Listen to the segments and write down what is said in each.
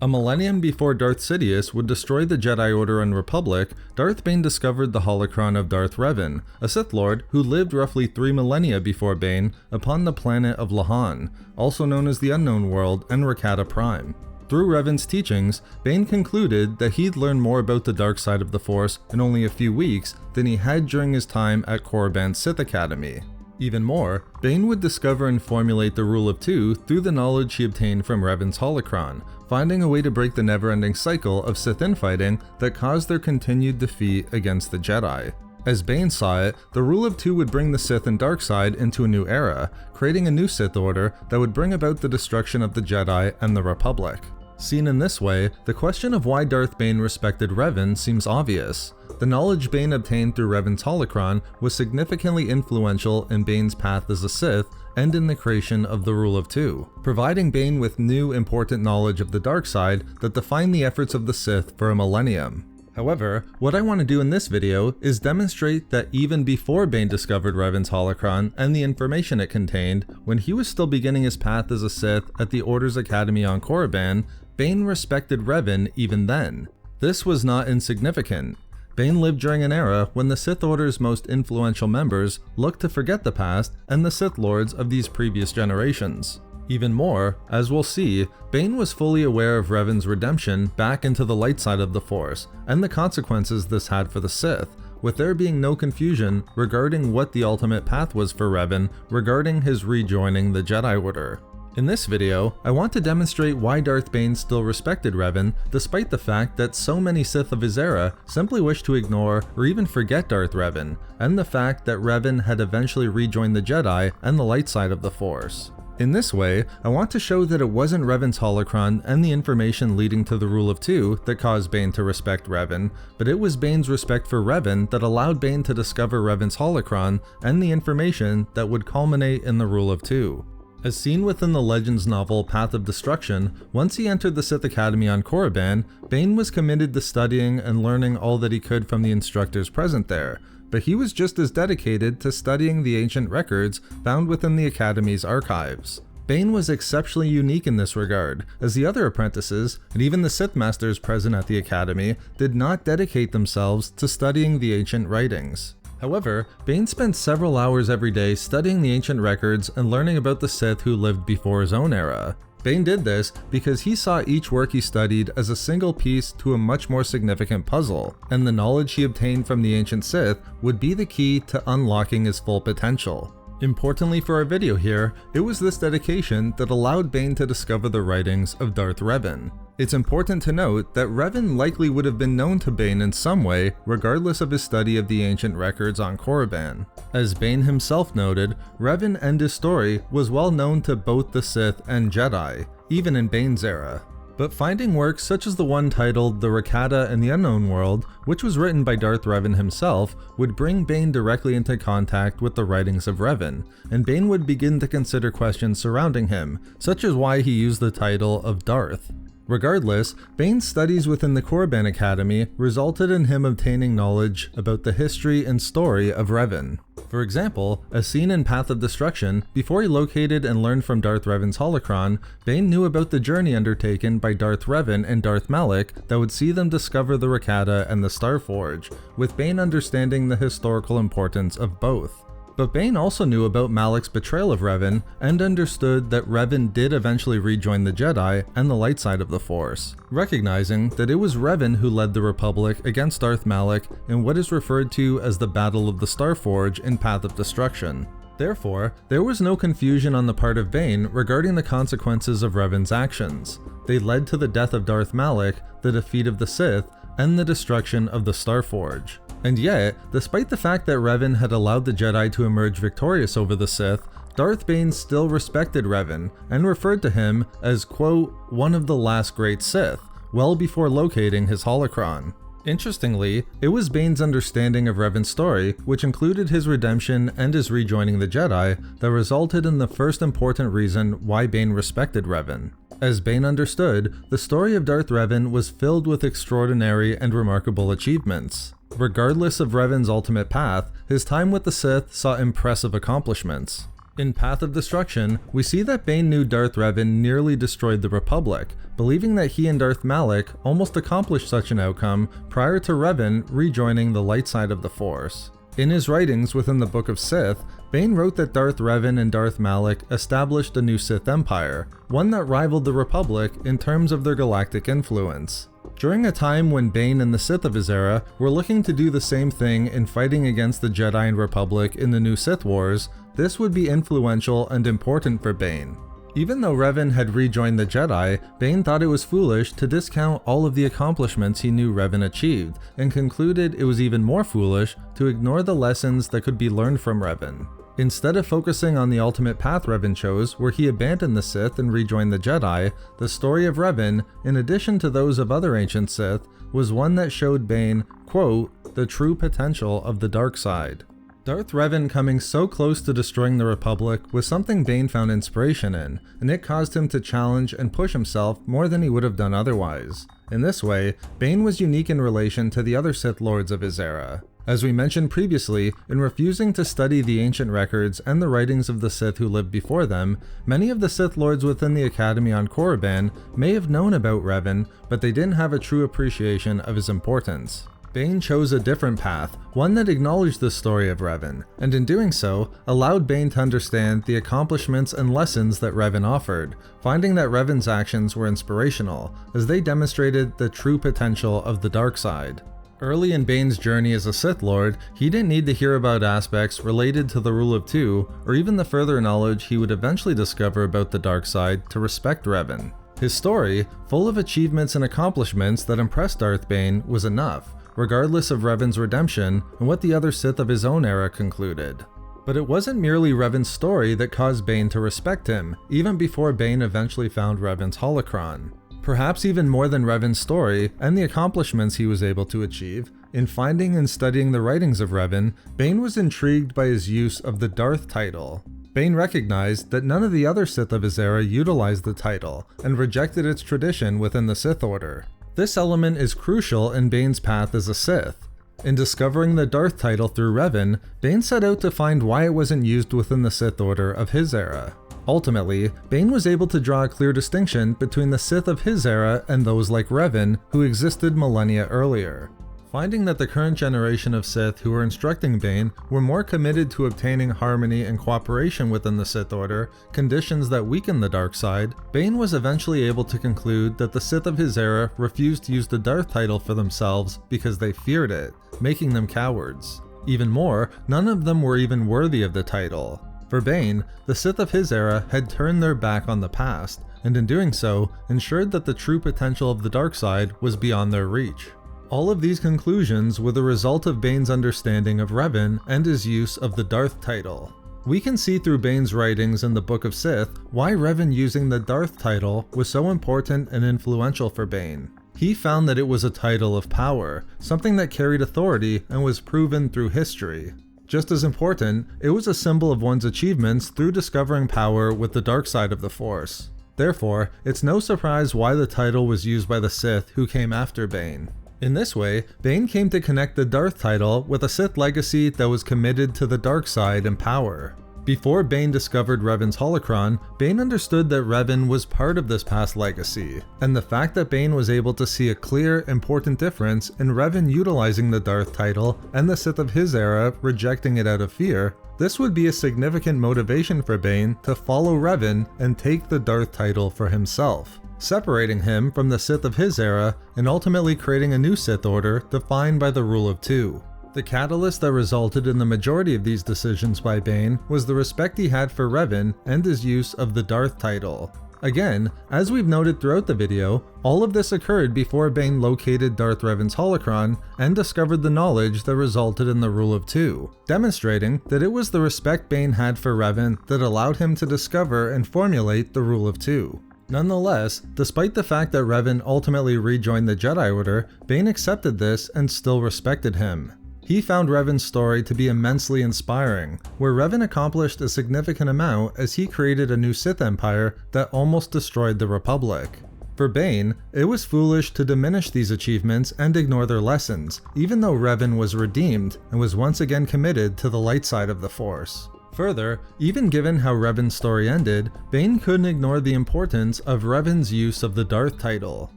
A millennium before Darth Sidious would destroy the Jedi Order and Republic, Darth Bane discovered the holocron of Darth Revan, a Sith Lord who lived roughly 3 millennia before Bane upon the planet of Lahan, also known as the Unknown World and Rakata Prime. Through Revan's teachings, Bane concluded that he'd learned more about the dark side of the Force in only a few weeks than he had during his time at Korriban's Sith Academy. Even more, Bane would discover and formulate the Rule of Two through the knowledge he obtained from Revan's holocron, finding a way to break the never-ending cycle of Sith infighting that caused their continued defeat against the Jedi. As Bane saw it, the Rule of Two would bring the Sith and dark side into a new era, creating a new Sith Order that would bring about the destruction of the Jedi and the Republic. Seen in this way, the question of why Darth Bane respected Revan seems obvious. The knowledge Bane obtained through Revan's holocron was significantly influential in Bane's path as a Sith and in the creation of the Rule of Two, providing Bane with new important knowledge of the dark side that defined the efforts of the Sith for a millennium. However, what I want to do in this video is demonstrate that even before Bane discovered Revan's holocron and the information it contained, when he was still beginning his path as a Sith at the Order's Academy on Korriban, Bane respected Revan even then. This was not insignificant. Bane lived during an era when the Sith Order's most influential members looked to forget the past and the Sith Lords of these previous generations. Even more, as we'll see, Bane was fully aware of Revan's redemption back into the light side of the Force, and the consequences this had for the Sith, with there being no confusion regarding what the ultimate path was for Revan regarding his rejoining the Jedi Order. In this video, I want to demonstrate why Darth Bane still respected Revan despite the fact that so many Sith of his era simply wished to ignore or even forget Darth Revan, and the fact that Revan had eventually rejoined the Jedi and the light side of the Force. In this way, I want to show that it wasn't Revan's holocron and the information leading to the Rule of Two that caused Bane to respect Revan, but it was Bane's respect for Revan that allowed Bane to discover Revan's holocron and the information that would culminate in the Rule of Two. As seen within the Legends novel Path of Destruction, once he entered the Sith Academy on Korriban, Bane was committed to studying and learning all that he could from the instructors present there, but he was just as dedicated to studying the ancient records found within the Academy's archives. Bane was exceptionally unique in this regard, as the other apprentices, and even the Sith Masters present at the Academy, did not dedicate themselves to studying the ancient writings. However, Bane spent several hours every day studying the ancient records and learning about the Sith who lived before his own era. Bane did this because he saw each work he studied as a single piece to a much more significant puzzle, and the knowledge he obtained from the ancient Sith would be the key to unlocking his full potential. Importantly for our video here, it was this dedication that allowed Bane to discover the writings of Darth Revan. It's important to note that Revan likely would have been known to Bane in some way, regardless of his study of the ancient records on Korriban. As Bane himself noted, Revan and his story was well known to both the Sith and Jedi, even in Bane's era. But finding works such as the one titled The Rakata and the Unknown World, which was written by Darth Revan himself, would bring Bane directly into contact with the writings of Revan, and Bane would begin to consider questions surrounding him, such as why he used the title of Darth. Regardless, Bane's studies within the Korriban Academy resulted in him obtaining knowledge about the history and story of Revan. For example, as seen in Path of Destruction, before he located and learned from Darth Revan's holocron, Bane knew about the journey undertaken by Darth Revan and Darth Malak that would see them discover the Rakata and the Starforge, with Bane understanding the historical importance of both. But Bane also knew about Malak's betrayal of Revan and understood that Revan did eventually rejoin the Jedi and the light side of the Force, recognizing that it was Revan who led the Republic against Darth Malak in what is referred to as the Battle of the Starforge in Path of Destruction. Therefore, there was no confusion on the part of Bane regarding the consequences of Revan's actions. They led to the death of Darth Malak, the defeat of the Sith, and the destruction of the Starforge. And yet, despite the fact that Revan had allowed the Jedi to emerge victorious over the Sith, Darth Bane still respected Revan and referred to him as, quote, one of the last great Sith, well before locating his holocron. Interestingly, it was Bane's understanding of Revan's story, which included his redemption and his rejoining the Jedi, that resulted in the first important reason why Bane respected Revan. As Bane understood, the story of Darth Revan was filled with extraordinary and remarkable achievements. Regardless of Revan's ultimate path, his time with the Sith saw impressive accomplishments. In Path of Destruction, we see that Bane knew Darth Revan nearly destroyed the Republic, believing that he and Darth Malak almost accomplished such an outcome prior to Revan rejoining the light side of the Force. In his writings within the Book of Sith, Bane wrote that Darth Revan and Darth Malak established a new Sith Empire, one that rivaled the Republic in terms of their galactic influence. During a time when Bane and the Sith of his era were looking to do the same thing in fighting against the Jedi and Republic in the new Sith Wars, this would be influential and important for Bane. Even though Revan had rejoined the Jedi, Bane thought it was foolish to discount all of the accomplishments he knew Revan achieved, and concluded it was even more foolish to ignore the lessons that could be learned from Revan. Instead of focusing on the ultimate path Revan chose, where he abandoned the Sith and rejoined the Jedi, the story of Revan, in addition to those of other ancient Sith, was one that showed Bane, quote, the true potential of the dark side. Darth Revan coming so close to destroying the Republic was something Bane found inspiration in, and it caused him to challenge and push himself more than he would have done otherwise. In this way, Bane was unique in relation to the other Sith Lords of his era. As we mentioned previously, in refusing to study the ancient records and the writings of the Sith who lived before them, many of the Sith Lords within the Academy on Korriban may have known about Revan, but they didn't have a true appreciation of his importance. Bane chose a different path, one that acknowledged the story of Revan, and in doing so, allowed Bane to understand the accomplishments and lessons that Revan offered, finding that Revan's actions were inspirational, as they demonstrated the true potential of the dark side. Early in Bane's journey as a Sith Lord, he didn't need to hear about aspects related to the Rule of Two, or even the further knowledge he would eventually discover about the dark side to respect Revan. His story, full of achievements and accomplishments that impressed Darth Bane, was enough, regardless of Revan's redemption and what the other Sith of his own era concluded. But it wasn't merely Revan's story that caused Bane to respect him, even before Bane eventually found Revan's holocron. Perhaps even more than Revan's story and the accomplishments he was able to achieve, in finding and studying the writings of Revan, Bane was intrigued by his use of the Darth title. Bane recognized that none of the other Sith of his era utilized the title, and rejected its tradition within the Sith Order. This element is crucial in Bane's path as a Sith. In discovering the Darth title through Revan, Bane set out to find why it wasn't used within the Sith Order of his era. Ultimately, Bane was able to draw a clear distinction between the Sith of his era and those like Revan, who existed millennia earlier. Finding that the current generation of Sith who were instructing Bane were more committed to obtaining harmony and cooperation within the Sith Order, conditions that weakened the dark side, Bane was eventually able to conclude that the Sith of his era refused to use the Darth title for themselves because they feared it, making them cowards. Even more, none of them were even worthy of the title. For Bane, the Sith of his era had turned their back on the past, and in doing so, ensured that the true potential of the dark side was beyond their reach. All of these conclusions were the result of Bane's understanding of Revan and his use of the Darth title. We can see through Bane's writings in the Book of Sith why Revan using the Darth title was so important and influential for Bane. He found that it was a title of power, something that carried authority and was proven through history. Just as important, it was a symbol of one's achievements through discovering power with the dark side of the Force. Therefore, it's no surprise why the title was used by the Sith who came after Bane. In this way, Bane came to connect the Darth title with a Sith legacy that was committed to the dark side and power. Before Bane discovered Revan's holocron, Bane understood that Revan was part of this past legacy, and the fact that Bane was able to see a clear, important difference in Revan utilizing the Darth title and the Sith of his era rejecting it out of fear, this would be a significant motivation for Bane to follow Revan and take the Darth title for himself, separating him from the Sith of his era and ultimately creating a new Sith Order defined by the Rule of Two. The catalyst that resulted in the majority of these decisions by Bane was the respect he had for Revan and his use of the Darth title. Again, as we've noted throughout the video, all of this occurred before Bane located Darth Revan's holocron and discovered the knowledge that resulted in the Rule of Two, demonstrating that it was the respect Bane had for Revan that allowed him to discover and formulate the Rule of Two. Nonetheless, despite the fact that Revan ultimately rejoined the Jedi Order, Bane accepted this and still respected him. He found Revan's story to be immensely inspiring, where Revan accomplished a significant amount as he created a new Sith Empire that almost destroyed the Republic. For Bane, it was foolish to diminish these achievements and ignore their lessons, even though Revan was redeemed and was once again committed to the light side of the Force. Further, even given how Revan's story ended, Bane couldn't ignore the importance of Revan's use of the Darth title.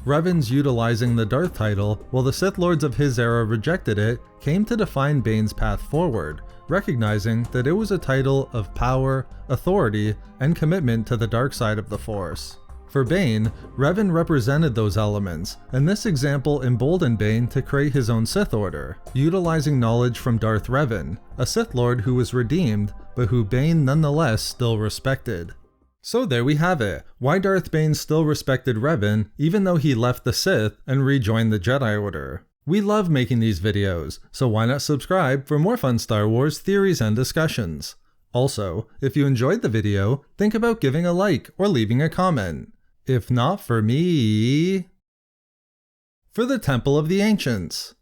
Revan's utilizing the Darth title, while the Sith Lords of his era rejected it, came to define Bane's path forward, recognizing that it was a title of power, authority, and commitment to the dark side of the Force. For Bane, Revan represented those elements, and this example emboldened Bane to create his own Sith Order, utilizing knowledge from Darth Revan, a Sith Lord who was redeemed, but who Bane nonetheless still respected. So there we have it, why Darth Bane still respected Revan even though he left the Sith and rejoined the Jedi Order. We love making these videos, so why not subscribe for more fun Star Wars theories and discussions. Also, if you enjoyed the video, think about giving a like or leaving a comment. If not for me... For the Temple of the Ancients.